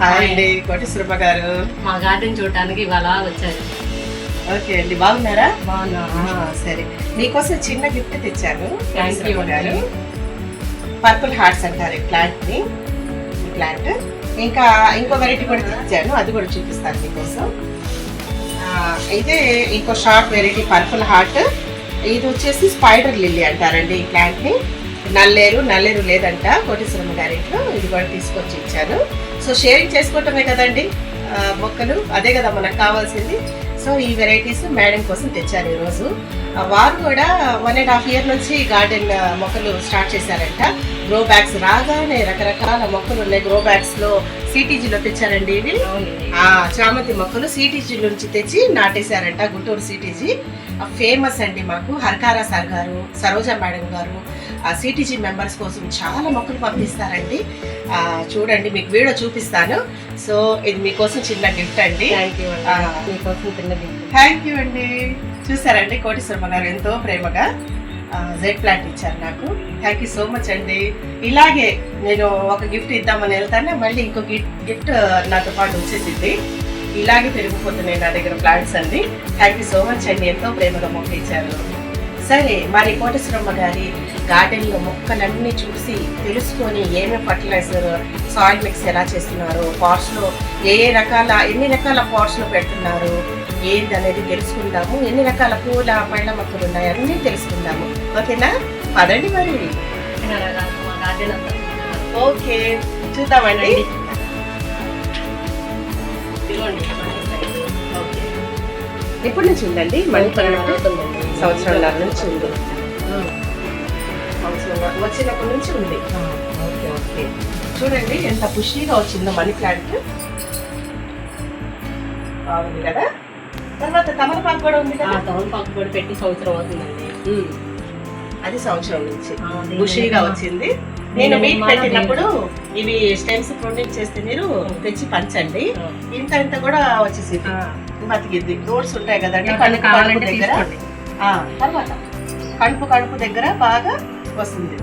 Hi అండి కోటేశ్వరమ్మ గారు. మా గార్డెన్ చూడటానికి ఇవాళ వచ్చారు. ఓకే అండి, బాగున్నారా? బాగున్నా. సరే, మీకోసం చిన్న గిఫ్ట్ తెచ్చాను. థ్యాంక్ యూ గారు. పర్పుల్ హార్ట్స్ అంటారు ఈ ప్లాంట్ని. ఈ ప్లాంట్ ఇంకా ఇంకో వెరైటీ కూడా తెచ్చాను, అది కూడా చూపిస్తాను మీకోసం. అయితే ఇంకో షార్ట్ వెరైటీ పర్పుల్ హార్ట్. ఇది వచ్చేసి స్పైడర్ లిల్లీ అంటారండి ఈ ప్లాంట్ని. నల్లేరు లేదంట కోటేశ్వరమ్మ గారి ఇంట్లో, ఇది కూడా తీసుకొచ్చి ఇచ్చాను. సో షేరింగ్ చేసుకోవటమే కదండి మొక్కలు, అదే కదా మనకు కావాల్సింది. సో ఈ వెరైటీస్ మేడం కోసం తెచ్చాను ఈరోజు. వారు కూడా 1.5 year నుంచి గార్డెన్ మొక్కలు స్టార్ట్ చేశారంట. గ్రో బ్యాగ్స్ రాగానే రకరకాల మొక్కలు ఉన్నాయి. గ్రో బ్యాగ్స్లో సిటీజీలో తెచ్చారండి ఇవి. చామంతి మొక్కలు సిటీజీ నుంచి తెచ్చి నాటేశారంట. గుంటూరు సిటీజీ ఫేమస్ అండి మాకు. హర్కారా సార్ గారు, సరోజ మేడం గారు ఆ సిటీజీ మెంబర్స్ కోసం చాలా మొక్కలు పంపిస్తారండి. చూడండి, మీకు వీడియో చూపిస్తాను. సో ఇది మీకోసం చిన్న గిఫ్ట్ అండి. థ్యాంక్ యూ అండి. చూసారండి కోటేశ్వరమ్మ గారు ఎంతో ప్రేమగా జెడ్ ప్లాంట్ ఇచ్చారు నాకు. థ్యాంక్ యూ సో మచ్ అండి. ఇలాగే నేను ఒక గిఫ్ట్ ఇద్దామని వెళ్తాను, మళ్ళీ ఇంకో గిఫ్ట్ నాతో పాటు వచ్చేసింది. ఇలాగే పెరిగిపోతున్నాయి నా దగ్గర ప్లాంట్స్ అండి. థ్యాంక్ యూ సో మచ్ అండి, ఎంతో ప్రేమగా మొక్క ఇచ్చారు. సరే, మరి కోటేశ్వరమ్మ గారి గార్డెన్లో మొక్కలన్నీ చూసి తెలుసుకొని ఏమేమి ఫర్టిలైజర్, సాయిల్ మిక్స్ ఎలా చేస్తున్నారు, పాట్స్లో ఎన్ని రకాల పాట్స్లో పెడుతున్నారు ఏంటి అనేది తెలుసుకుందాము. ఎన్ని రకాల పూల పళ్ళ మొక్కలు ఉన్నాయి అన్నీ తెలుసుకుందాము. ఓకేనా? పదండి మరి. ఓకే, చూద్దామండి. ఎప్పటి నుంచి ఉందండి మనీ ప్లాంట్? సంవత్సరాల నుంచి ఉంది. వచ్చినప్పటి నుంచి ఉంది. ఓకే ఓకే, చూడండి ఎంత పుష్టిగా వచ్చిందో మనీ ప్లాంట్. బాగుంది కదా. తర్వాత తమలపాకు కూడా ఉంది కదా. తమలపాకు కూడా పెట్టి సంవత్సరం అవుతుందండి. అది సంవత్సరం నుంచి బుషీగా వచ్చింది. నేను మీకు పెట్టినప్పుడు ఇవి స్టెమ్స్ ప్రొటెక్ట్ చేస్తే మీరు తెచ్చి పంచండి. ఇంత కూడా వచ్చేసి బతికిద్ది. రోడ్స్ ఉంటాయి కదండి కడుపు దగ్గర. తర్వాత కడుపు దగ్గర బాగా వస్తుంది.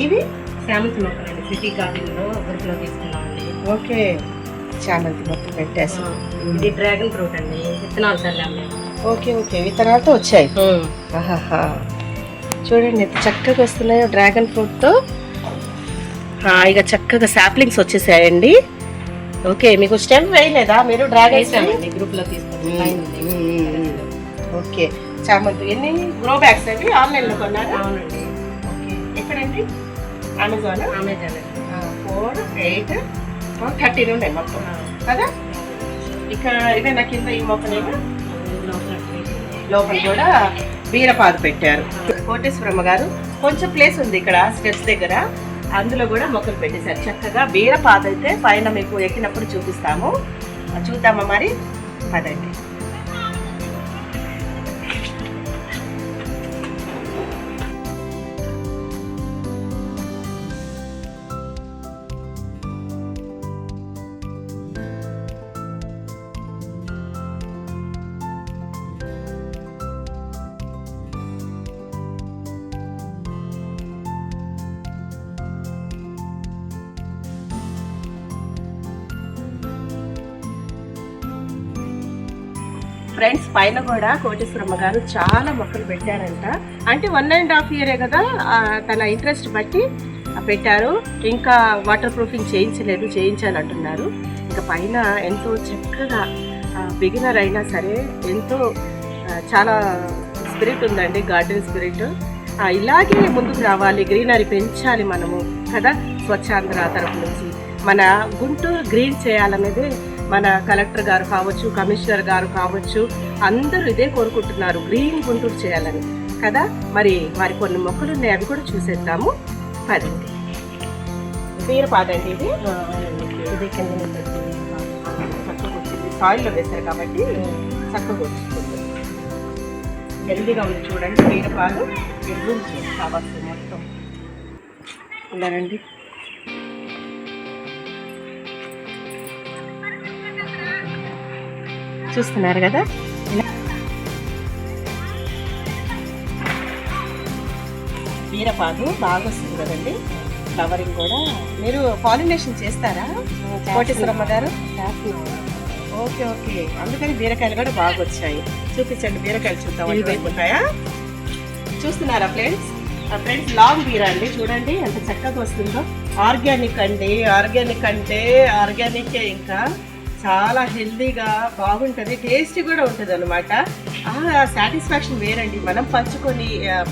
ఇవి చామంతి మొక్కలండి. సిటీ గార్డెన్లో గురుకులో తీసుకున్నామండి. ఓకే, చామంతి మొక్కలు పెట్టేసి. ఇది డ్రాగన్ ఫ్రూట్ అండి, విత్తనాలు చల్లాము. ఓకే ఓకే, విత్తనాలతో వచ్చాయి. చూడండి ఎంత చక్కగా వస్తున్నాయో డ్రాగన్ ఫ్రూట్తో. ఇక చక్కగా సాప్లింగ్స్ వచ్చేసాయండి. ఓకే, మీకు స్టెమ్ వేయలేదా మీరు? డ్రాగన్ గ్రూప్లో తీసుకున్నాం. ఓకే, చామంతి ఎన్ని గ్రో బ్యాగ్స్ అండి? ఆన్లైన్లో కొన్నారా? అవునండి. ఓకే, ఎక్కడండి? అమెజాన్. 4, 8, 13 ఉన్నాయి మొత్తం కదా. ఇక్కడ ఇవేనా కింద ఈ మొక్కలేమో? లోపల కూడా బీరపాదు పెట్టారు కోటేశ్వరమ్మ గారు. కొంచెం ప్లేస్ ఉంది ఇక్కడ స్టెప్స్ దగ్గర, అందులో కూడా మొక్కలు పెట్టేశారు చక్కగా. బీరపాదు అయితే పైన మీకు ఎక్కినప్పుడు చూపిస్తాము. చూద్దామా మరి? అదండి. ఫ్రెండ్స్, పైన కూడా కోటేశ్వరమ్మ గారు చాలా మొక్కలు పెట్టారంట. అంటే 1.5 year కదా, తన ఇంట్రెస్ట్ బట్టి పెట్టారు. ఇంకా వాటర్ ప్రూఫింగ్ చేయించాలంటున్నారు. ఇంకా పైన ఎంతో చక్కగా బిగినర్ అయినా సరే ఎంతో చాలా స్పిరిట్ ఉందండి, గార్డెన్ స్పిరిట్. ఇలాగే ముందుకు రావాలి, గ్రీనరీ పెంచాలి మనము కదా. స్వచ్ఛాంధ్ర తరపు నుంచి మన గుంటూరు గ్రీన్ చేయాలనేది మన కలెక్టర్ గారు కావచ్చు, కమిషనర్ గారు కావచ్చు, అందరూ ఇదే కోరుకుంటున్నారు, గ్రీన్ గుంటూరు చేయాలని కదా. మరి వారి కొన్ని మొక్కలు ఉన్నాయి, అవి కూడా చూసేద్దాము. పదండి. బీరపాదండి ఇది. ఇది కింద చక్కగా వచ్చింది, సాయిల్లో వేశారు కాబట్టి చక్కగా వచ్చింది. హెల్దీగా ఉంది చూడండి. బీరపాదు బెడ్రూమ్ కావాల్సింది మొత్తం. ఉన్నారండి. చూస్తున్నారు కదా, బీరపాదు బాగా వస్తుంది కదండి. ఫ్లవరింగ్ కూడా. మీరు పాలినేషన్ చేస్తారా కోటేశ్వరమ్మ గారు? ఓకే ఓకే, అందుకని బీరకాయలు కూడా బాగా వచ్చాయి. చూపించండి బీరకాయలు చూద్దాం. అటువైపు ఉంటాయా? చూస్తున్నారా ఫ్రెండ్స్? ఫ్రెండ్స్ లాంగ్ బీర అండి, చూడండి ఎంత చక్కగా వస్తుందో. ఆర్గానిక్ అండి, ఆర్గానిక్ అంటే ఆర్గానికే, ఇంకా చాలా హెల్దీగా బాగుంటుంది, టేస్టీ కూడా ఉంటుంది అనమాట. సాటిస్ఫాక్షన్ వేరండి. మనం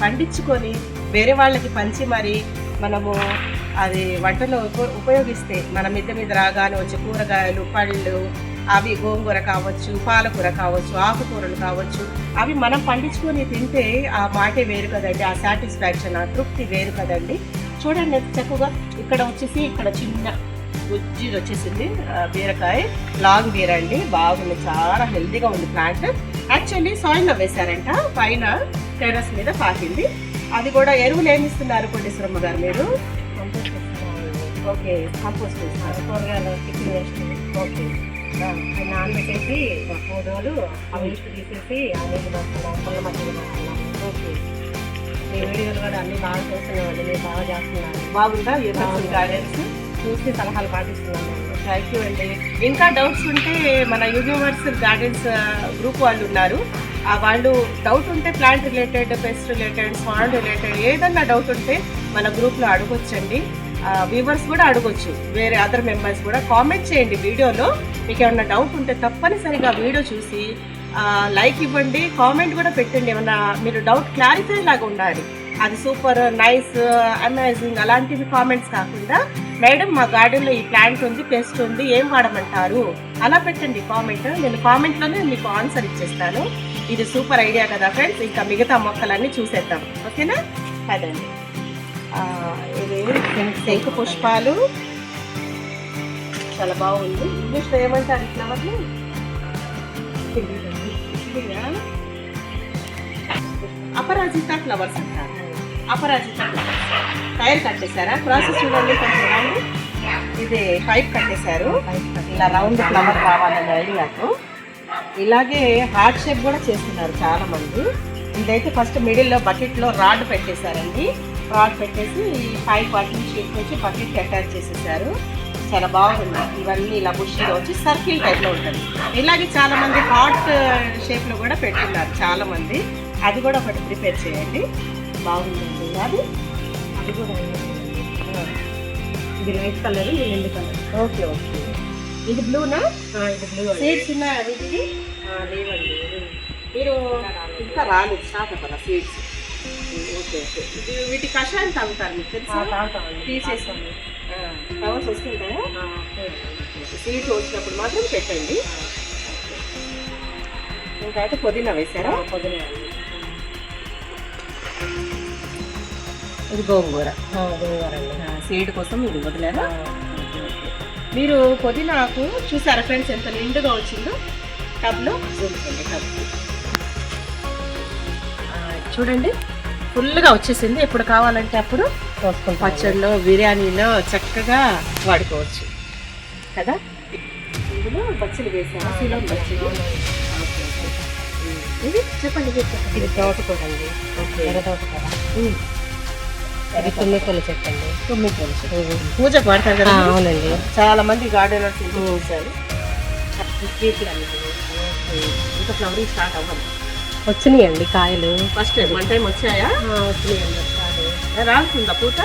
పండించుకొని వేరే వాళ్ళకి పంచి మరి మనము అది వంటలో ఉపయోగిస్తే మన మిద్దె మీద రాగానే వచ్చే కూరగాయలు, పళ్ళు, అవి గోంగూర కావచ్చు, పాలకూర కావచ్చు, ఆకుకూరలు కావచ్చు, అవి మనం పండించుకొని తింటే ఆ మాటే వేరు కదండి, ఆ సాటిస్ఫాక్షన్, ఆ తృప్తి వేరు కదండి. చూడండి ఎంత చక్కగా. ఇక్కడ వచ్చేసి ఇక్కడ చిన్న గుజ్జి వచ్చేసింది బీరకాయ, లాంగ్ బీర అండి, బాగుంది, చాలా హెల్తీగా ఉంది ప్లాంట్. యాక్చువల్లీ సాయిల్లో వేశారంట, పైన టెర్రస్ మీద పాకింది. అది కూడా ఎరువులు ఏమి ఇస్తున్నారు కోటేశ్వరమ్మ గారు మీరు? ఓకే, కంపోస్ట్ ఇస్తున్నారు. కూరగాయలు టిఫిన్ వేస్ట్. ఓకే, నానబెట్టేసి 3 రోజులు ఆ వేస్ట్ తీసేసి ఆ నీళ్ళు పడుతున్నాం, పొల్ల మధ్య పడుతున్నాం. ఓకే. మీ వీడియోలు కూడా అన్ని బాగా చూస్తున్నామండి, మీరు బాగా చేస్తున్నారు. బాగుందా గార్డెన్స్? చూసి సలహాలు పాటిస్తున్నాం మేము. థ్యాంక్ యూ అండి. ఇంకా డౌట్స్ ఉంటే మన యూనివర్సల్ గార్డెన్స్ గ్రూప్ వాళ్ళు ఉన్నారు, వాళ్ళు డౌట్ ఉంటే ప్లాంట్ రిలేటెడ్, పెస్ట్ రిలేటెడ్, స్వాన్ రిలేటెడ్ ఏదన్నా డౌట్ ఉంటే మన గ్రూప్లో అడగొచ్చండి. వ్యూవర్స్ కూడా అడగొచ్చు, వేరే అదర్ మెంబర్స్ కూడా కామెంట్ చేయండి వీడియోలో. మీకు ఏమన్నా డౌట్ ఉంటే తప్పనిసరిగా వీడియో చూసి లైక్ ఇవ్వండి, కామెంట్ కూడా పెట్టండి. ఏమన్నా మీరు డౌట్ క్లారిఫై లాగా ఉండాలి, అది సూపర్, నైస్, అమేజింగ్ అలాంటివి కామెంట్స్ కాకుండా, మేడం మా గార్డెన్లో ఈ ప్లాంట్ ఉంది, పెస్ట్ ఉంది, ఏం వాడమంటారు అలా పెట్టండి కామెంట్. నేను కామెంట్లోనే మీకు ఆన్సర్ ఇచ్చేస్తాను. ఇది సూపర్ ఐడియా కదా ఫ్రెండ్స్. ఇంకా మిగతా మొక్కలన్నీ చూసేద్దాం, ఓకేనా? అదండి, ఇది శంకు పుష్పాలు, చాలా బాగుంది. ఇంగ్లీష్లో ఏమంటారు ఈ ఫ్లవర్ని? అపరాజిత ఫ్లవర్స్ అంటారు. అపరాజిత ఫ్లవర్స్ టైర్ కట్టేశారా? ప్రాసెస్ చూడండి కొంచెం రండి. ఇది పైప్ కట్టేశారు, ఇలా రౌండ్ ఫ్లవర్ కావాలనే ఐడియాతో. ఇలాగే హార్ట్ షేప్ కూడా చేస్తున్నారు చాలా మంది. ఇదైతే ఫస్ట్ మిడిల్లో బకెట్లో రాడ్ పెట్టేశారండి. రాడ్ పెట్టేసి పైప్ వాటిని షేప్ వచ్చి బకెట్కి అటాచ్ చేసేసారు. చాలా బాగుంది. ఇవన్నీ ఇలా బుషీలో వచ్చి సర్కిల్ టైప్లో ఉంటుంది. ఇలాగే చాలా మంది హార్ట్ షేప్లో కూడా పెట్టున్నారు చాలా మంది. అది కూడా ఒకటి ప్రిపేర్ చేయండి, బాగుందండి. అది కూడా ఇది లైట్ కలర్, ఇది ఎండు కలర్. Okay okay. ఇది బ్లూనా? ఇది బ్లూ. సీడ్స్ ఉన్నాయా వీటికి? లేవండి, మీరు ఇంకా రాలేదు, స్టార్ట్ అవ్వాలా సీడ్స్? Okay okay. వీటి కషాయం తాగుతారు మీకు తెలుసా? తీసేసాను. ఫ్లవర్స్ వస్తుంటాయా? సీడ్స్ వచ్చినప్పుడు మాత్రం పెట్టండి. ఇంకా అయితే పుదీనా వేసారా? పుదీనా. ఇది గోంగూర. గోంగూర అండి, సీడ్ కోసం ఇది వదిలేరా? మీరు పుదీనాకు చూసారా ఫ్రెండ్స్ ఎంత నిండుగా వచ్చిందో టబ్లో? చూడండి టబ్ చూడండి, ఫుల్గా వచ్చేసింది. ఎప్పుడు కావాలంటే అప్పుడు పచ్చడిలో, బిర్యానీలో చక్కగా వాడుకోవచ్చు కదా. ఇందులో బచ్చలు వేసాను, కిలో బచ్చలు. ఇది చెప్పండి. ఇది తోటకూర అండి, ఎర్ర తోటకూర. ఇది తుమ్మికొల చెట్టు అండి. తుమ్మికొల చెట్టు పూజకు వాడతారు కదా? అవునండి, చాలా మంది గార్డెనర్స్ చూసారు. ఇంకా ఫ్లవరింగ్ స్టార్ట్ అవ్వాలి. వచ్చినాయండి కాయలు. ఫస్ట్ వన్ టైం వచ్చాయా? వచ్చినాయండి. రాలుతుందా పూత?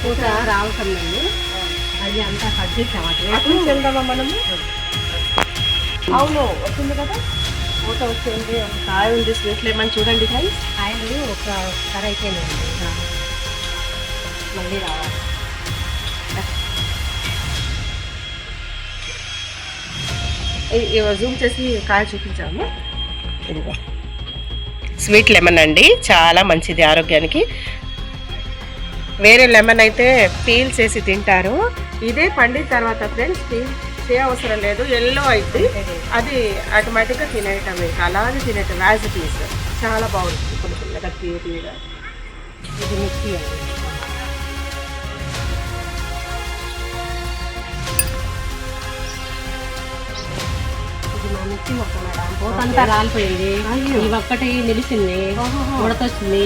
పూత రావుతుందండి, అది అంతా కట్ చేసాము. అటు నుంచి వెళ్దామా మనము? అవును వచ్చింది కదా, పూత వచ్చింది. ఒక కాయ ఉంది, స్వీట్ లెమన్ చూడండి ఫ్రెండ్స్. కాయలు ఒక కర అయిపోయినాయండి, మళ్ళీ రావాలి. జూమ్ చేసి కాయ చూపించాము. ఇదిగో స్వీట్ లెమన్ అండి, చాలా మంచిది ఆరోగ్యానికి. వేరే లెమన్ అయితే పీల్ చేసి తింటారు, ఇదే పండిన తర్వాత ఫ్రెండ్స్ పీల్ అవసరం లేదు, ఎల్లో అయితే అది ఆటోమేటిక్గా తినేయటం, అలాగే తినేయటం యాజ్ ఇట్ ఈస్. చాలా బాగుంటుంది, కొన్ని పిల్లగా తీయగా. ఇది మిక్సీ అండి. ఇది మంచి మొక్క మేడం. పూతంతా రాలిపోయింది, ఈ ఒక్కటి నిలిచింది, ఉడతొచ్చింది.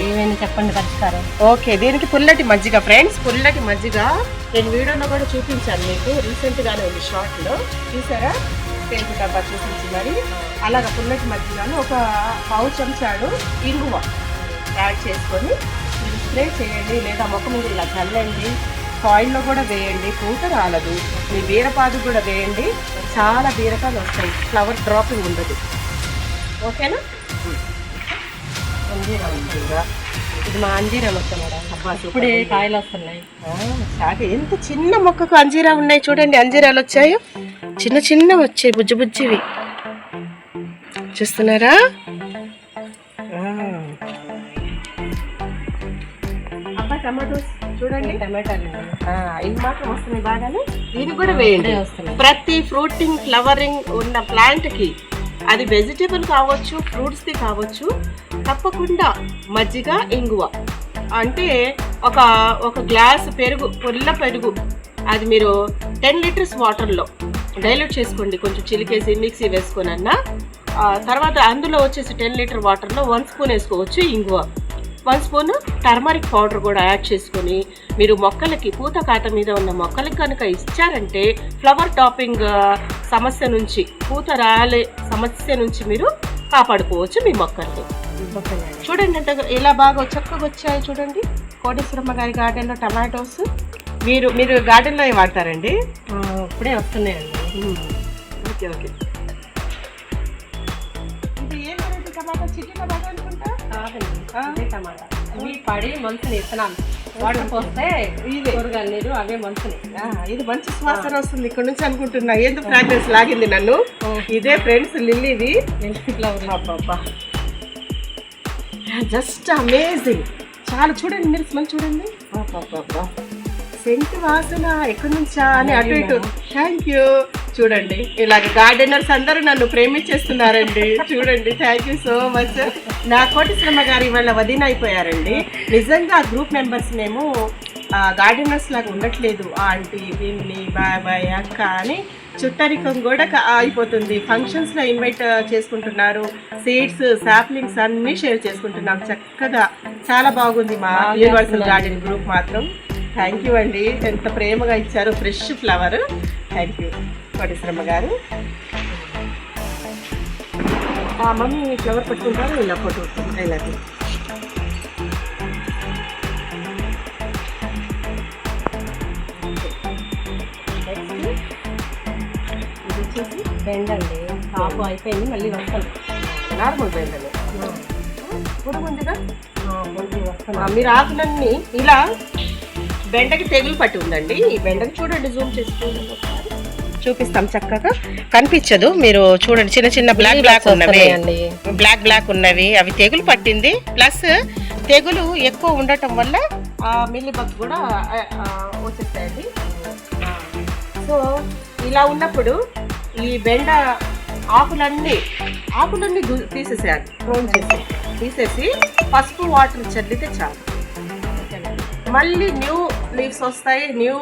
ఏమైనా చెప్పండి పరిష్కారం. ఓకే, దీనికి పుల్లటి మజ్జిగ ఫ్రెండ్స్, పుల్లటి మజ్జిగ నేను వీడియోలో కూడా చూపించాను మీకు, రీసెంట్ గానే ఉంది షార్ట్ లో చూసారా, పెరుగు డబ్బా చూపించి మరి అలాగ పుల్లటి మజ్జిగను ఒక పావు చెంచాడు ఇంగువ యాడ్ చేసుకొని మీరు స్ప్రే చేయండి, లేదా మొక్క మీద ఇలా చల్లండి, సాయిల్లో కూడా వేయండి, పూత రాలదు. మీ బీరపాదు కూడా వేయండి, చాలా బీరకాయలు వస్తాయి, ఫ్లవర్ డ్రాపింగ్ ఉండదు. ఓకేనా? ఇది మా అంజీరా మొక్క మేడం. ఇప్పుడే కాయలు వస్తున్నాయి. ఎంత చిన్న మొక్కకు అంజీరా ఉన్నాయి చూడండి, అంజీరాలు వచ్చాయో చిన్న చిన్న వచ్చాయి, బుజ్జి బుజ్జివి చూస్తున్నారా? అబ్బా టమాటోస్ చూడండి, టమాటాలు ఇవి మాత్రం వస్తున్నాయి బాగానే. దీనికి కూడా వేయండి. ప్రతి ఫ్రూటింగ్ ఫ్లవరింగ్ ఉన్న ప్లాంట్ కి, అది వెజిటేబుల్ కావచ్చు, ఫ్రూట్స్ది కావచ్చు, తప్పకుండా మజ్జిగ ఇంగువ అంటే ఒక గ్లాస్ పెరుగు, పుల్ల పెరుగు, అది మీరు 10 లీటర్స్ వాటర్లో డైల్యూట్ చేసుకోండి, కొంచెం చిలికేసి మిక్సీ వేసుకొని అన్నా. తర్వాత అందులో వచ్చేసి 10 లీటర్ వాటర్లో 1 స్పూన్ వేసుకోవచ్చు ఇంగువ, 1 స్పూన్ టర్మరిక్ పౌడర్ కూడా యాడ్ చేసుకొని మీరు మొక్కలకి, పూత కాట మీద ఉన్న మొక్కలకి కనుక ఇచ్చారంటే ఫ్లవర్ టాపింగ్ సమస్య నుంచి, పూత రాలే సమస్య నుంచి మీరు కాపాడుకోవచ్చు మీ మొక్కల్ని. చూడండి ఎంత ఇలా బాగా చక్కగా వచ్చాయి చూడండి. కోటేశ్వరమ్మ గారి గార్డెన్లో టమాటోస్ మీరు గార్డెన్లో ఏం వాడతారండి? ఇప్పుడే వస్తున్నాయండి. Okay okay. ఇది ఏం వెరైటీ టమాటా? చిట్టి టమాటా అనుకుంటా? కాదండి, టమాటా. ఇవి పడి మంచుని ఇస్తున్నాను, వాటర్ పోస్తే ఇది కూరగాయలు నీరు అవే మంచుని. ఇది మంచి సువాసన వస్తుంది ఇక్కడ నుంచి అనుకుంటున్నా. ఎందుకు ఫ్రాగ్రెన్స్ లాగింది నన్ను. ఇదే ఫ్రెండ్స్ లిల్లీది ఫ్లవర్. Just amazing. చాలా చూడండి, మీరు స్మెల్ చూడండి, సెంట్ వాసన ఎక్కడి నుంచా అని అటు ఇటు. Thank you. చూడండి ఇలాగ గార్డెనర్స్ అందరూ నన్ను ప్రేమించేస్తున్నారండి. చూడండి, థ్యాంక్ యూ సో మచ్. నా కోటేశ్వరమ్మ గారు ఇవాళ వదిన అయిపోయారండి. నిజంగా గ్రూప్ మెంబర్స్ మేము గార్డెనర్స్ లాగా ఉండట్లేదు. ఆంటీ, పిన్ని, బాబాయ్, అక్క అని చుట్టరికం కూడా అయిపోతుంది. ఫంక్షన్స్లో ఇన్వైట్ చేసుకుంటున్నారు, సీడ్స్, సాప్లింగ్స్ అన్నీ షేర్ చేసుకుంటున్నాం చక్కగా. చాలా బాగుంది మా యూనివర్సల్ గార్డెన్ గ్రూప్ మాత్రం. థ్యాంక్ యూ అండి, ఎంత ప్రేమగా ఇచ్చారు fresh flower. Thank you Koteswaramma garu. Mummy flower పట్టుకుంటారు, ఇలా ఫోటో ఇలా బెండ్ అండి. కాపు అయిపోయింది, మళ్ళీ వస్తాను. నార్మల్ బెండలు పురుగుందిగా మీరు ఆకులన్నీ ఇలా. బెండకి తెగులు పట్టి ఉందండి. ఈ బెండకి చూడండి, జూమ్ చేసి చూపిస్తాం, చక్కగా కనిపించదు. మీరు చూడండి, చిన్న చిన్న బ్లాక్ ఉన్నవి అవి తెగులు పట్టింది. ప్లస్ తెగులు ఎక్కువ ఉండటం వల్ల మిల్లీ బగ్స్ కూడా వచ్చేస్తాయండి. సో ఇలా ఉన్నప్పుడు ఈ బెండ ఆకులన్నీ తీసేసేయాలి, క్లోన్ తీసేసి పసుపు వాటర్ చల్లితే చాలు. మళ్ళీ న్యూ లీవ్స్ వస్తాయి, న్యూ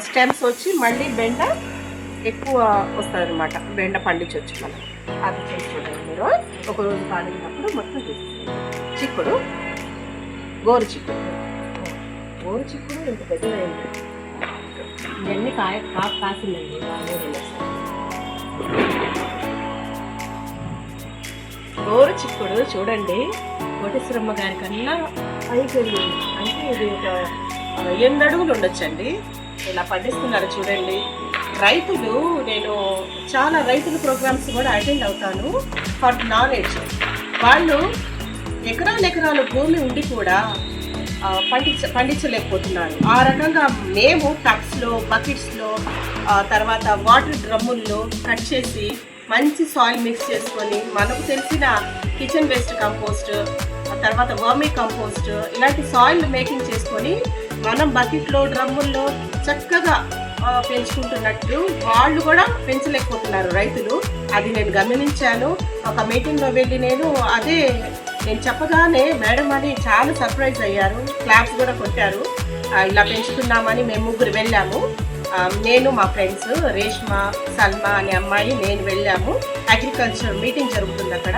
స్టెమ్స్ వచ్చి మళ్ళీ బెండ ఎక్కువ వస్తుంది అనమాట. బెండ పండించవచ్చు మనం. అది చేసి చూడండి మీరు. ఒకరోజు కాలినప్పుడు మొత్తం తీసేస్తాం. చిక్కుడు, గోరు చిక్కుడు ఇంత పెద్దదైంది. ఇవన్నీ కాసిందండి. గోరు చిక్కుడు చూడండి, కోటేశ్వరమ్మ గారి కన్నా అయిపోయింది. అంటే ఇది ఒక 8 అడుగులు ఉండొచ్చండి. ఇలా పండిస్తున్నారు చూడండి రైతులు. నేను చాలా రైతుల ప్రోగ్రామ్స్ కూడా అటెండ్ అవుతాను ఫర్ నాలెడ్జ్. వాళ్ళు ఎకరాలు భూమి ఉండి కూడా పండించలేకపోతున్నారు. ఆ రకంగా మేము టబ్స్లో, బకెట్స్లో, తర్వాత వాటర్ డ్రమ్ముల్లో కట్ చేసి మంచి సాయిల్ మిక్స్ చేసుకొని, మనకు తెలిసిన కిచెన్ వేస్ట్ కంపోస్ట్, తర్వాత వర్మీ కంపోస్ట్, ఇలాంటి సాయిల్ మేకింగ్ చేసుకొని మనం బకెట్లో, డ్రమ్ముల్లో చక్కగా పెంచుకుంటున్నట్టు వాళ్ళు కూడా పెంచలేకపోతున్నారు రైతులు. అది నేను గమనించాను. ఒక మీటింగ్లో వెళ్ళి నేను చెప్పగానే మేడం అని చాలా సర్ప్రైజ్ అయ్యారు, క్లాప్స్ కూడా కొట్టారు. ఇలా పెంచుతున్నామని మేము 3 వెళ్ళాము. నేను మా ఫ్రెండ్స్ రేష్మా సల్మా అనే అమ్మాయి నేను వెళ్ళాము. అగ్రికల్చర్ మీటింగ్ జరుగుతుంది అక్కడ,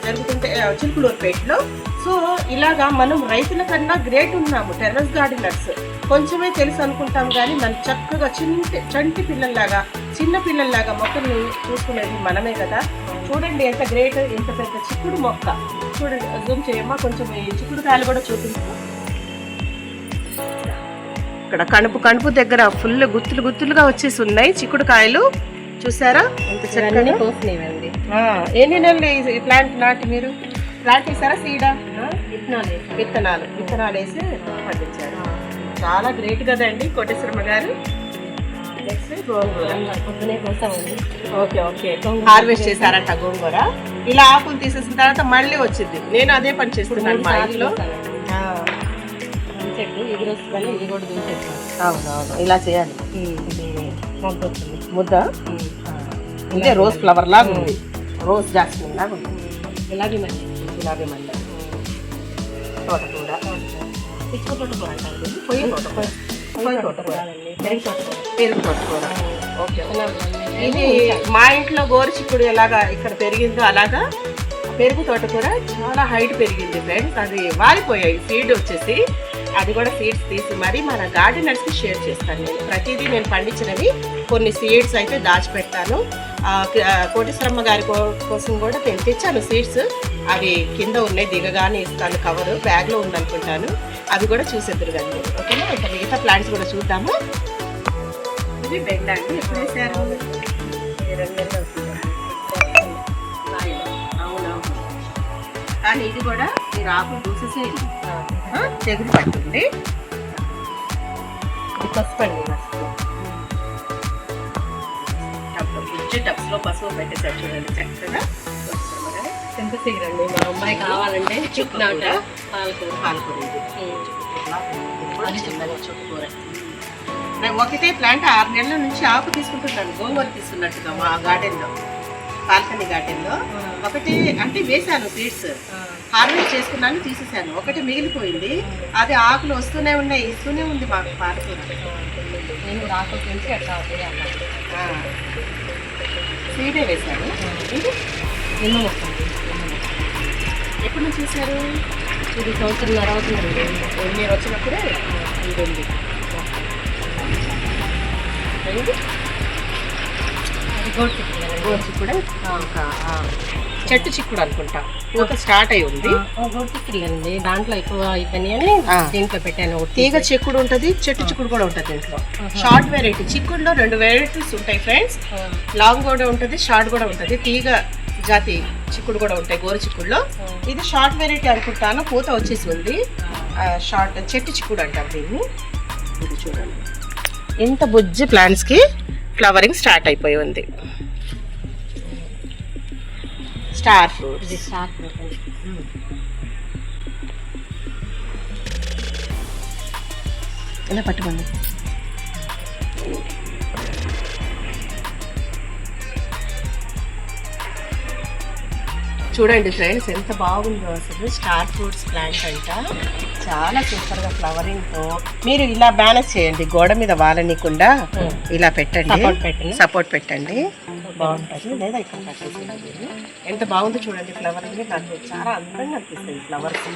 జరుగుతుంటే చిలుకులూరుపేటలో. సో ఇలాగా మనం రైతుల కన్నా గ్రేట్ ఉన్నాము. టెర్రస్ గార్డెనర్స్ కొంచెమే తెలుసు అనుకుంటాం కానీ మనం చక్కగా చంటి పిల్లల్లాగా చిన్న పిల్లల్లాగా మొక్కల్ని చూసుకునేది మనమే కదా. చూడండి ఎంత గ్రేట్, ఎంత పెద్ద చిక్కుడు మొక్క. చూడండి, జూమ్ చేయమ్మా కొంచెం. ఈ చిక్కుడు కాయలు కూడా చూపించు. ఇక్కడ కణుపు దగ్గర ఫుల్ గుత్తులుగా వచ్చేసి ఉన్నాయి చిక్కుడు కాయలు. చూసారా ఎంత చక్కగా కోసినవండి. ఎన్ని నెలలు ఈ ప్లాంట్ నాటి మీరు? ప్లాంట్ వేసారా సీడా? విత్తనాలు వేసి పండించారు. చాలా గ్రేట్ కదండి కోటేశ్వరమ్మ గారు. ఓకే హార్వెస్ట్ చేశారంట గోంగూర. ఇలా ఆకులు తీసేసిన తర్వాత మళ్ళీ వచ్చింది. నేను అదే పని చేస్తున్నాను మా ఇంట్లో. అవునవును, ఇలా చేయాలి. ముద్ద అంటే రోజ్ ఫ్లవర్ లాగా ఉంది, రోజ్ జాస్మిన్ లాగా ఉంది. గులాబీ మల్లె తోటకూర, పిచ్చుక తోటకూర అంటారు, పొయ్యి తోటకూర, పెరుగు తోటకూర. ఓకే, ఇది మా ఇంట్లో గోరు చిక్కుడు ఎలాగా ఇక్కడ పెరిగిందో అలాగా పెరుగు తోటకూర చాలా హైట్ పెరిగింది ఫ్రెండ్స్. అది వారిపోయాయి సీడ్ వచ్చేసి. అది కూడా సీడ్స్ తీసి మరి మన గార్డెనర్స్కి షేర్ చేస్తాను. నేను ప్రతిదీ నేను పండించినవి కొన్ని సీడ్స్ అయితే దాచిపెడతాను. కోటేశ్వరమ్మ గారి కోసం కూడా నేను తెచ్చాను సీడ్స్. అవి కింద ఉన్నాయి, దిగగానే ఇస్తాను. కవర్ బ్యాగ్లో ఉందనుకుంటాను. అవి కూడా చూసేద్దరు కానీ. ఓకేనా, ఇంకా మిగతా ప్లాంట్స్ కూడా చూద్దాము. ఇది బెండ అండి. ఎప్పుడు వేసారు? 2 నెలలు అవుతుంది. అవునవును, కానీ ఇది కూడా మీరు ఆకులు దూసేసేయండి, తెగులు పట్టుంది. ఇది పసుపు అండి. టబ్స్లో పసుపు పెట్టేసారు చూడండి చక్కగా. చింతసిగరండి మా అమ్మాయి కావాలంటే చుట్టుకూర, పాలకూర చుట్టుకూర. ఒకటే ప్లాంట్ 6 నెలల నుంచి ఆకు తీసుకుంటున్నాను, గోంగూర తీసుకున్నట్టుగా మా గార్డెన్లో, బాల్కనీ గార్డెన్లో. ఒకటి అంటే వేసాను సీడ్స్, హార్వెస్ట్ చేసుకున్నాను, తీసేసాను. ఒకటి మిగిలిపోయింది, అది ఆకులు వస్తూనే ఉన్నాయి, ఇస్తూనే ఉంది మాకు పాలకూర. నేను ఆకులు పెంచి అట్లా సీడే వేశాను. ఇది నిమ్మ మొక్క ఎప్పుడు నుంచి చూసారు? ఇది 1.5 సంవత్సరం అవుతుందండి. మీరు వచ్చినప్పుడే ఇది ఉంది. అది గోడు చిక్కుడు, చెట్టు చిక్కుడు అనుకుంటా, పూత స్టార్ట్ అయి ఉంది. గోడు చిక్కుడుండి, దాంట్లో ఎక్కువ అయిపోయినాయని దీంట్లో పెట్టాను. తీగ చిక్కుడు ఉంటుంది, చెట్టు చిక్కుడు కూడా ఉంటుంది దీంట్లో. షార్ట్ వెరైటీ చిక్కుడులో 2 వెరైటీస్ ఉంటాయి ఫ్రెండ్స్. లాంగ్ కూడా ఉంటుంది, షార్ట్ కూడా ఉంటుంది. తీగ జాతి చిక్కుడు కూడా ఉంటాయి గోరు చిక్కుడులో. ఇది షార్ట్ వెరైటీ అనుకుంటాను, పూత వచ్చేసి ఉంది. షార్ట్ చెట్టు చిక్కుడు అంటారు దీన్ని. ఇది చూడండి ఇంత బుజ్జి ప్లాంట్స్కి ఫ్లవరింగ్ స్టార్ట్ అయిపోయి ఉంది. స్టార్ ఫ్రూట్, ఇది స్టార్ ఫ్రూట్. ఇలా పట్టుకోండి. చూడండి ఫ్రెండ్స్ ఎంత బాగుందో అసలు. స్టార్ ఫ్రూట్స్ ప్లాంట్ అంట, చాలా సూపర్గా ఫ్లవరింగ్తో. మీరు ఇలా బ్యాలెన్స్ చేయండి, గోడ మీద వాలనీయకుండా ఇలా పెట్టండి, సపోర్ట్ పెట్టండి, బాగుంటుంది. లేదా ఇక్కడ కట్టేసేయండి. ఎంత బాగుందో చూడండి ఫ్లవరింగ్. నాకు చాలా అందంగా అనిపిస్తుంది ఫ్లవర్స్.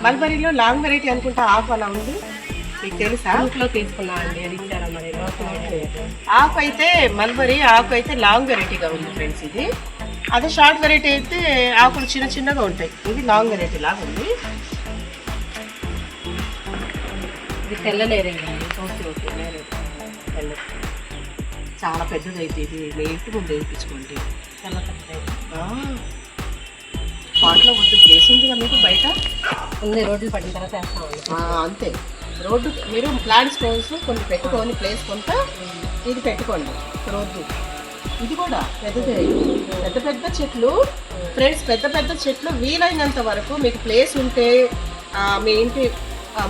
మల్బరీలో లాంగ్ వెరైటీ అనుకుంటా, ఆకు అలా ఉంది, మీకు తెలుసా? ఇంట్లో తీసుకున్నా అండి, అది ఇచ్చారా మరి. ఆకు అయితే మల్బరీ ఆకు అయితే లాంగ్ వెరైటీగా ఉంది ఫ్రెండ్స్. ఇది అదే షార్ట్ వెరైటీ అయితే ఆకులు చిన్నగా ఉంటాయి. ఇది లాంగ్ వెరైటీ లాగా ఉంది. ఇది తెల్లలేరే. ఓకే నేరేడు చాలా పెద్దది అయితే ఇది వెయిట్ ముందు వేయించుకోండి. పాట్లో వద్దు, ప్లేస్ ఉంది కదా మీకు బయట ఉంది, రోడ్లు పడిన తర్వాత వేస్తామండి. అంతే, రోడ్డు మీరు ప్లాంట్ స్టోన్స్ కొన్ని పెట్టుకొని ప్లేస్ కొంత ఇది పెట్టుకోండి రోడ్డు. ఇది కూడా పెద్ద చెట్లు ఫ్రెండ్స్, పెద్ద చెట్లు వీలైనంత వరకు మీకు ప్లేస్ ఉంటే మీ ఇంటి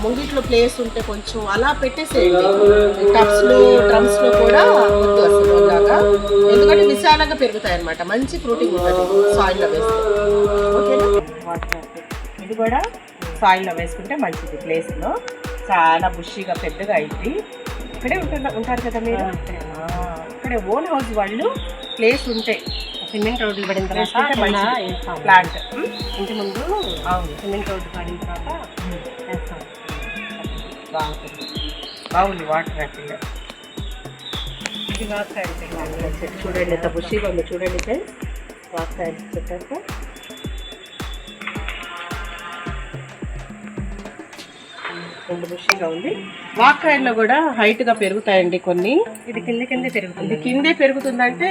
ముంగిట్లో ప్లేస్ ఉంటే కొంచెం అలా పెట్టేసేయండి. టబ్స్ లో డ్రమ్స్ లో కూడా వద్దు అసలు అలాగా, ఎందుకంటే విశాలంగా పెరుగుతాయి అన్నమాట. మంచి ప్రోటీన్ ఉంటుంది సాయిల్ లో వేస్తే. ఓకేనా? ఇది కూడా సాయిల్ లో వేసుకుంటే మంచిది. ప్లేస్ లో చాలా బుషిగా పెద్దగా అయింది. ఇక్కడే ఉంటారు కదా మీరు, ఇక్కడే ఓన్ హౌస్ వాళ్ళు ప్లేస్ ఉంటాయి. సిమెంట్ రోడ్లు పడిన తర్వాత ప్లాంట్ ఇంటి ముందు సిమెంట్ రోడ్డు పడిన తర్వాత వేస్తాం. బాగుంది వాటర్ యాపిల్. ఇది వాటర్ చెట్టు చూడండి ఎంత బుషిగా ఉందో చూడండి ఫ్రెండ్స్. వాటర్ పెట్టాక రెండు బుషిగా ఉంది. వాకాయల్లో కూడా హైట్ గా పెరుగుతాయండి కొన్ని. ఇది కిందే పెరుగుతుంది. ఇది కిందే పెరుగుతుందంటే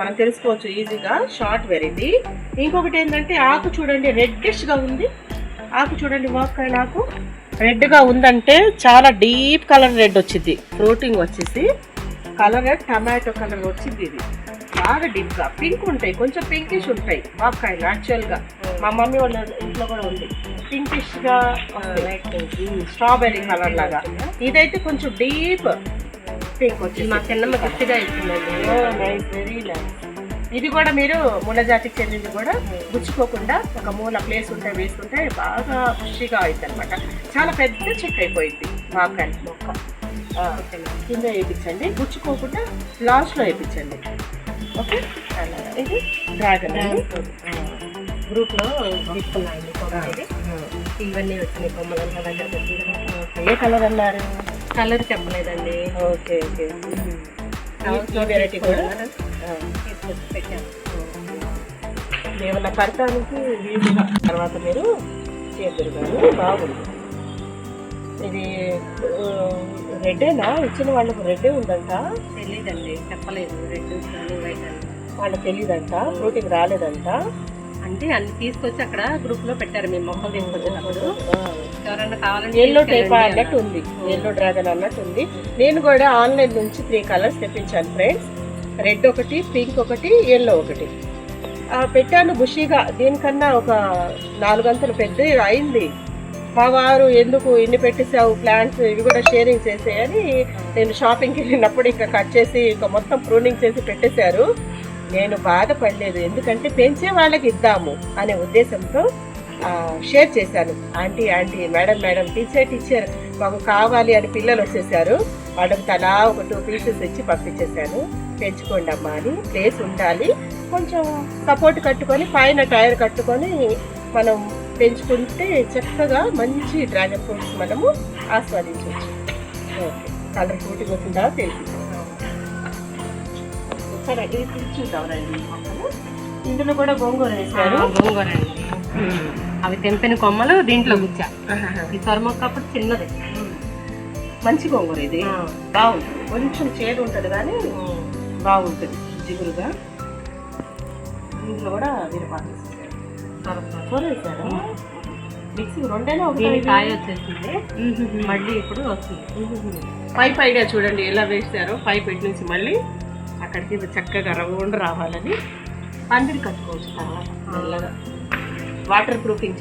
మనం తెలుసుకోవచ్చు ఈజీగా. Short variety. ఇంకొకటి ఏంటంటే ఆకు చూడండి రెడ్డిష్ గా ఉంది. ఆకు చూడండి వాకాయల ఆకు రెడ్ గా ఉందంటే చాలా డీప్ కలర్ రెడ్ వచ్చింది. ఫ్రూటింగ్ వచ్చేసి కలర్ టమాటో కలర్ వచ్చింది. ఇది బాగా డీప్ గా పింక్ ఉంటాయి, కొంచెం పింకిష్ ఉంటాయి వాకాయలు. యాక్చువల్ గా మా మమ్మీ వాళ్ళ ఇంట్లో కూడా ఉంది పింకిష్ గా స్ట్రాబెర్రీ కలర్ లాగా. ఇదైతే కొంచెం డీప్ పింక్ వచ్చింది. మా చిన్నమ్మ గట్టిగా ఇస్తుందండి. Very nice. ఇది కూడా మీరు మూల జాతికి చెందింది కూడా గుచ్చుకోకుండా ఒక మూల ప్లేస్ ఉంటే వేసుకుంటే బాగా ఖుషిగా అవుతుంది అనమాట. చాలా పెద్ద చెక్ అయిపోయింది వాకాయల మొక్క. కింద వేయించండి, గుచ్చుకోకుండా లాస్ట్లో వేయించండి. ఓకే. ఇది డ్రాగన్ గ్రూప్ లో తీసుకున్నాయండి. ఇవన్నీ వచ్చినాయి కొమ్మలంతా దగ్గర పెట్టిన. ఏ కలర్ అన్నారు? కలర్ చెప్పలేదండి. Okay okay. వెరైటీ కూడా తీసుకొచ్చి పెట్టాము. ఏమన్నా పడటానికి వీలుగా తర్వాత మీరు చేద్దరు కానీ బాగుంది. ఇది రెడ్డేనా? ఇచ్చిన వాళ్ళకు రెడ్డే ఉందంట. తెలీదండి, చెప్పలేదు. రెడ్ వైట్ అని వాళ్ళకి తెలియదంట. ఫ్రూటింగ్ రాలేదంట. అంటే అన్ని తీసుకొచ్చి అక్కడ గ్రూప్ లో పెట్టారు. మేము మొక్కలు తీసుకొచ్చినప్పుడు ఎవరన్నా కావాలంటే ఎల్లో టైప్ అన్నట్టు ఉంది, ఎల్లో డ్రాగన్ అన్నట్టు ఉంది. నేను కూడా ఆన్లైన్ నుంచి 3 కలర్స్ తెప్పించాను ఫ్రెండ్స్. రెడ్ ఒకటి, పింక్ ఒకటి, ఎల్లో ఒకటి పెట్టాను బుషీగా. దీనికన్నా ఒక 4 గంటలు పెద్ద అయింది. మా వారు ఎందుకు ఇన్ని పెట్టేసావు ప్లాంట్స్, ఇవి కూడా షేరింగ్ చేసేయని నేను షాపింగ్కి వెళ్ళినప్పుడు ఇంకా కట్ చేసి ఇంకా మొత్తం ప్రూనింగ్ చేసి పెట్టేశారు. నేను బాధపడలేదు, ఎందుకంటే పెంచే వాళ్ళకి ఇద్దాము అనే ఉద్దేశంతో షేర్ చేశాను. ఆంటీ మేడం టీచర్ మాకు కావాలి అని పిల్లలు వచ్చేసారు. వాళ్ళకి తలా ఒక 2 పీసెస్ ఇచ్చి పంపించేశాను. పెంచుకోండి అమ్మా అని. ప్లేస్ ఉండాలి, కొంచెం సపోర్ట్ కట్టుకొని పైన టైర్ కట్టుకొని మనం పెంచుకుంటే చక్కగా మంచి డ్రాగన్ ఫ్రూట్స్ మనము ఆస్వాదించవచ్చు. ఓకే. కలర్ ఫ్రూటింగ్ వచ్చిందా తెలిసి సరే ఇది చూద్దాం రండి. ఇందులో కూడా గోంగూర వేసారు. గోంగూర అండి. అవి తెంపిన కొమ్మలు దీంట్లో గుచ్చా. ఈ సొరమొక్క అప్పుడు చిన్నది. మంచి గోంగూర ఇది. బాగుంటుంది, కొంచెం చేదు ఉంటుంది కానీ బాగుంటుంది జిగురుగా. ఇందులో కూడా వీరపాకు వేసారు. మిక్సీ రెండైనా ఒకటి కాయ వచ్చేసింది. మళ్ళీ ఇప్పుడు వస్తుంది. పైప్ ఐడియా చూడండి ఎలా వేసారో. పైప్ ఇటు నుంచి మళ్ళీ అక్కడికి చక్కగా రౌండ్ రావాలని పందిరి కట్టుకోవచ్చు. తర్వాత మెల్లగా వాటర్ ప్రూఫింగ్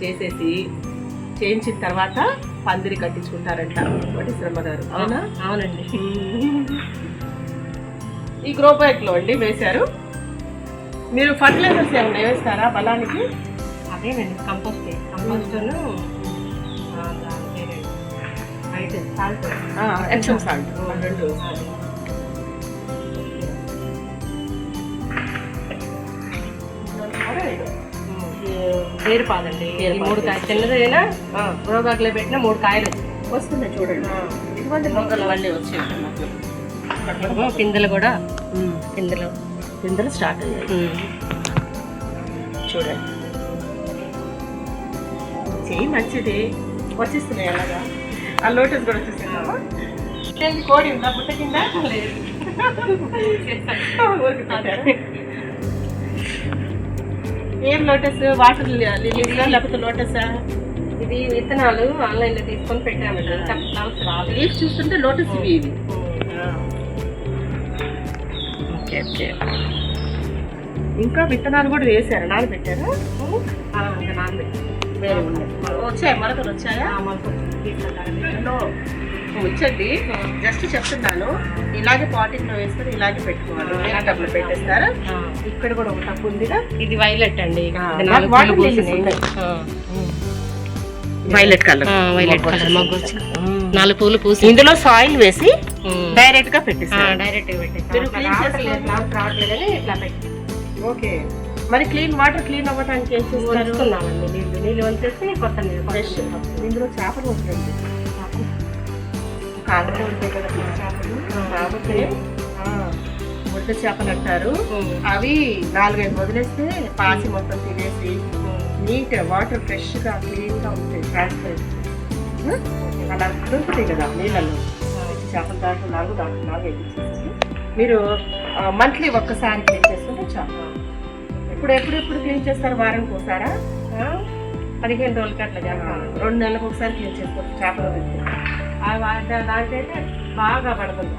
చేయించిన తర్వాత పందిరి కట్టించుకుంటారంట ఒకటి శ్రమ గారు. అవునా? అవునండి. ఈ గ్రో బ్యాగ్లో అండి వేశారు. మీరు ఫర్టిలైజర్స్ ఏమైనా వేస్తారా బలానికి? అదేనండి, కంపోస్ట్ ఎప్సమ్ సాల్ట్ రెండు. వేరు పాదండి. 3 కాయలు చిన్నదైనా గ్రో బ్యాగ్లో పెట్టిన 3 కాయలు వస్తున్నాయి చూడండి. ఇటువంటి మొక్కలు మళ్ళీ వచ్చాయి. పిందెలు కూడా పిందెలు స్టార్ట్ అయ్యాయి చూడండి. చెయ్యి మంచిది, వచ్చేస్తున్నాయి అలాగా. ఆ లోటస్ కూడా వచ్చేస్తున్నావా? కోడి ఉందా పుట్ట కింద? ఏం లోటస్? వాటర్ లిలీసా లేకపోతే లోటసా? ఇది విత్తనాలు ఆన్లైన్ లో తీసుకొని పెట్టామండి. లీఫ్ చూస్తుంటే లోటస్ ఇవి. Okay okay. ఇంకా విత్తనాలు కూడా వేసారా? నానబెట్టారా? నానబెట్టారు. వేరే ఉన్నాయి. వచ్చాయి మొలకలు వచ్చాయా? ఇందులో వచ్చండి, జస్ట్ చెప్తున్నాను. ఇలాగే పాటింగ్ లో వేసుకొని ఇలాగే పెట్టుకోవాలి. వేరే టబ్లో పెట్టేస్తారా? ఇక్కడ కూడా ఒక టబ్ ఉందిగా, ఇది వైలెట్ అండి. వైలెట్ కలర్, వైలెట్ కలర్ మొగ్గు వచ్చి 4 పూలు పూసి ఇందులో సాయిల్ వేసి డైరెక్ట్ గా పెట్టేస్తారు. Direct okay. మరి క్లీన్ వాటర్ క్లీన్ అవ్వడానికి ఏం చేస్తున్నామండి? నీళ్ళు వంచేసి కొత్త నీళ్ళు ఫ్రెష్. ఇందులో చేపలు ఉంటుంది, కాలంలో ఉంటాయి కదా చేపలు, కాబట్టి ముద్ద చేపలు అంటారు. అవి 4-5 వదిలేస్తే పాసి మొత్తం తినేసి నీట్ వాటర్ ఫ్రెష్ గా క్లీన్ గా ఉంటాయి, ట్రాన్స్పరెంట్. అలా దొరుకుతాయి కదా నీళ్ళలో. చేపల దాంట్లో 4 వేయించేసి మీరు మంత్లీ ఒక్కసారి క్లీన్ చేసుకుంటే చాలు. ఎప్పుడు క్లీన్ చేస్తారు? వారానికి ఒకసారా? 15 రోజులకి అట్లా చేస్తాను. 2 నెలలకు ఒకసారి క్లీన్ చేసుకోవచ్చు. చేపలు దానికైతే బాగా పడుతుంది,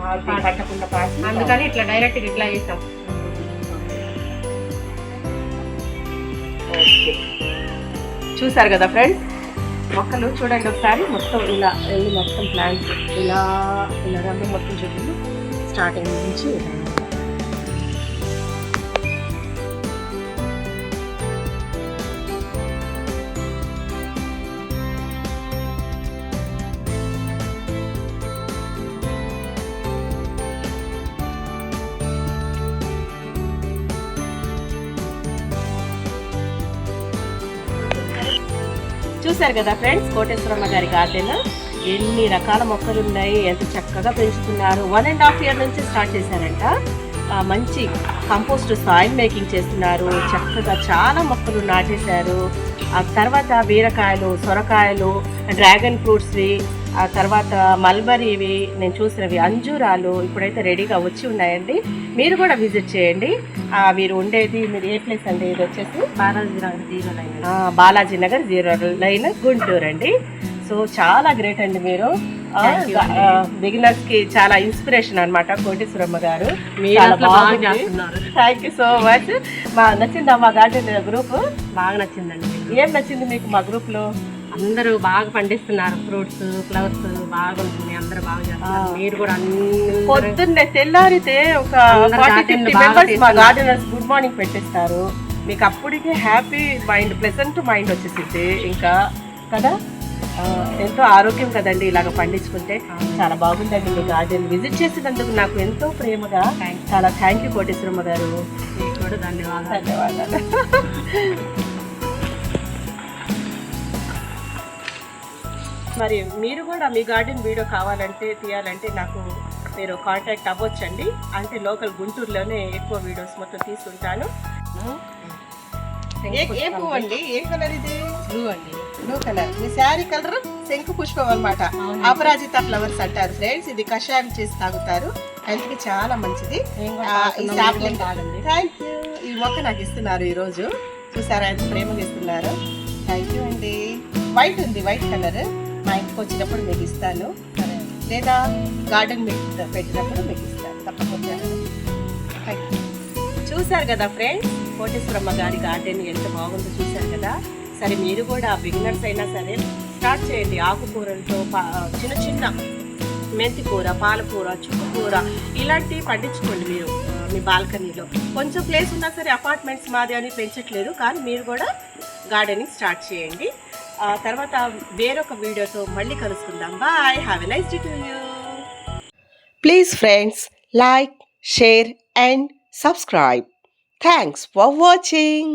పట్టకుండా పాసి. అందుకని ఇట్లా డైరెక్ట్ ఇట్లా చేస్తాం. ఓకే, చూసారు కదా ఫ్రెండ్స్, మొక్కలు చూడండి ఒకసారి. మొత్తం ఇలా మొత్తం ప్లాంట్స్ ఇలా రమ్మ మొత్తం చూడండి, స్టార్టింగ్ నుంచి. చూసారు కదా ఫ్రెండ్స్, కోటేశ్వరమ్మ గారి గార్డెన్. ఎన్ని రకాల మొక్కలు ఉన్నాయి, ఎంత చక్కగా పెంచుతున్నారు. 1.5 year నుంచి స్టార్ట్ చేశారంట. మంచి కంపోస్ట్ సాయిల్ మేకింగ్ చేస్తున్నారు. చక్కగా చాలా మొక్కలు నాటేశారు. ఆ తర్వాత బీరకాయలు, సొరకాయలు, డ్రాగన్ ఫ్రూట్స్వి, ఆ తర్వాత మల్బరీవి, నేను చూసినవి అంజూరాలు ఇప్పుడైతే రెడీగా వచ్చి ఉన్నాయండి. మీరు కూడా విజిట్ చేయండి. మీరు ఉండేది, మీరు ఏ ప్లేస్ అండి? ఇది వచ్చేసి బాలాజీ నగర్ 0 లైన్ గుంటూరు అండి. సో చాలా గ్రేట్ అండి మీరు. బిగినర్స్ కి చాలా ఇన్స్పిరేషన్ అన్నమాట కోటేశ్వరమ్మ గారు. Thank you so much. నచ్చిందా మా గార్డెన్ గ్రూప్? బాగా నచ్చిందండి. ఏం నచ్చింది మీకు మా గ్రూప్ లో? అందరూ బాగా పండిస్తున్నారు, ఫ్రూట్స్, ఫ్లవర్స్ బాగుంటుంది, అందరూ బాగా చేస్తున్నారు. మీరు కూడా పొద్దున్నే తెల్లారితే ఒక 40-50 మెంబర్స్ మా గార్డెనర్స్ గుడ్ మార్నింగ్ పెట్టేస్తారు. మీకు అప్పటికే హ్యాపీ మైండ్, ప్లెజెంట్ మైండ్ వచ్చేసింది ఇంకా కదా. ఎంతో ఆరోగ్యం కదండి ఇలాగ పండించుకుంటే. చాలా బాగుందండి మీ గార్డెన్. విజిట్ చేసినందుకు నాకు ఎంతో ప్రేమగా చాలా థ్యాంక్ యూ కోటేశ్వరమ్మ గారు. మీకు కూడా ధన్యవాదాలు. మరి మీరు కూడా మీ గార్డెన్ వీడియో కావాలంటే తీయాలంటే నాకు మీరు కాంటాక్ట్ అవ్వచ్చండి. అంటే లోకల్ గుంటూరులోనే ఎక్కువ వీడియోస్ మొత్తం తీసుకుంటాను. ఏ పువ్వు అండి? ఏ కలర్ ఇది? బ్లూ అండి. Blue colour. మీ శారీ కలర్ శంకు పుష్పం అనమాట. అపరాజిత ఫ్లవర్స్ అంటారు ఫ్రెండ్స్. ఇది కషాయం చేసి తాగుతారు, హెల్త్ కి చాలా మంచిది. Thank you. ఈ మొక్క నాకు ఇస్తున్నారు ఈ రోజు. చూసారా ఎంత ప్రేమగా ఇస్తున్నారు. థ్యాంక్ యూ అండి. వైట్ ఉంది, వైట్ కలర్. మా ఇంటికి వచ్చినప్పుడు మీకు ఇస్తాను, లేదా గార్డెన్ పెట్టినప్పుడు మీకు ఇస్తాను తప్పకుండా. చూసారు కదా ఫ్రెండ్స్, కోటేశ్వరమ్మ గారి గార్డెన్ ఎంత బాగుందో చూసారు కదా. సరే మీరు కూడా బిగినర్స్ అయినా సరే స్టార్ట్ చేయండి. ఆకుకూరలతో చిన్న చిన్న మెంతి కూర, పాలకూర, చుక్కకూర ఇలాంటివి పండించుకోండి మీరు మీ బాల్కనీలో. కొంచెం ప్లేస్ ఉన్నా సరే, అపార్ట్మెంట్స్ మాది అని పెంచట్లేదు, కానీ మీరు కూడా గార్డెనింగ్ స్టార్ట్ చేయండి. తర్వాత వేరొక వీడియోతో మళ్ళీ కలుసుకుందాం. Bye. Have a nice day to you. Please friends, like, share and subscribe. Thanks for watching.